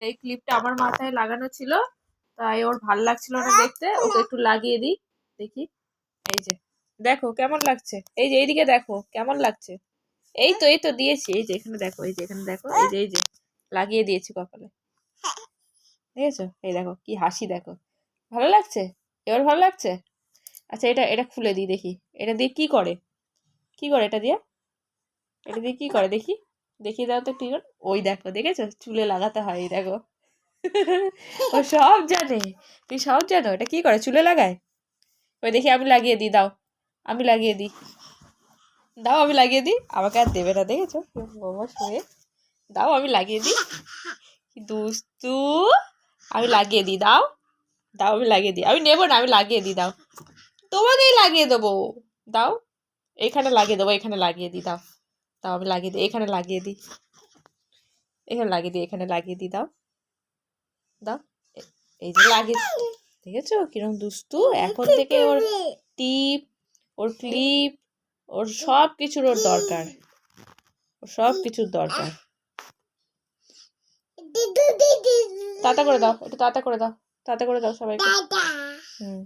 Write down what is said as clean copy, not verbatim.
এই ক্লিপটা আমার মাথায় লাগানো ছিল, তাই ওর ভাল লাগছিল না দেখতে, ওকে একটু লাগিয়ে দিই দেখি। এই যে দেখো কেমন লাগছে, এই যে এইদিকে দেখো কেমন লাগছে। এই তো দিয়েছি, এই যে এখানে দেখো, এই যে এখানে দেখো, এই যে লাগিয়ে দিয়েছি কপালে, দেখেছো? এই দেখো কি হাসি, দেখো ভালো লাগছে, এবার ভালো লাগছে। আচ্ছা এটা এটা খুলে দিই দেখি, এটা দিয়ে কি করে, কি করে এটা দিয়ে, এটা দিয়ে কি করে দেখি, দেখিয়ে দাও তো একটু। ওই দেখো, দেখেছো চুলে লাগাতে হয়, এই দেখো ও সব জানে, তুই সব জানো এটা কি করে, চুলে লাগায়। ওই দেখি আমি লাগিয়ে দিই, দাও আমি লাগিয়ে দিই, দাও আমি লাগিয়ে দিই, আমাকে আর দেবে না, দেখেছো বাবা শুয়ে, দাও আমি লাগিয়ে দিই, কি দুস্তু, আমি লাগিয়ে দিই, দাও দাও আমি লাগিয়ে দিই, আমি নেবো না, আমি লাগিয়ে দিই, দাও তোমাকেই লাগিয়ে দেবো, দাও এখানে লাগিয়ে দেবো, এখানে লাগিয়ে দিই, দাও দাও আমি লাগিয়ে দিই, এখানে লাগিয়ে দিই, এখানে লাগিয়ে দিই, এখানে লাগিয়ে দিই, দাও দাও এই যে লাগিয়ে, দেখেছো কিরম দুস্তু, এখন থেকে ওর টিপ, ওর ক্লিপ, ওর সব কিছুর ওর দরকার, ওর সব কিছুর দরকার। তাতা করে দাও, একটু তাতা করে দাও, তাতা করে দাও সবাইকে। হুম।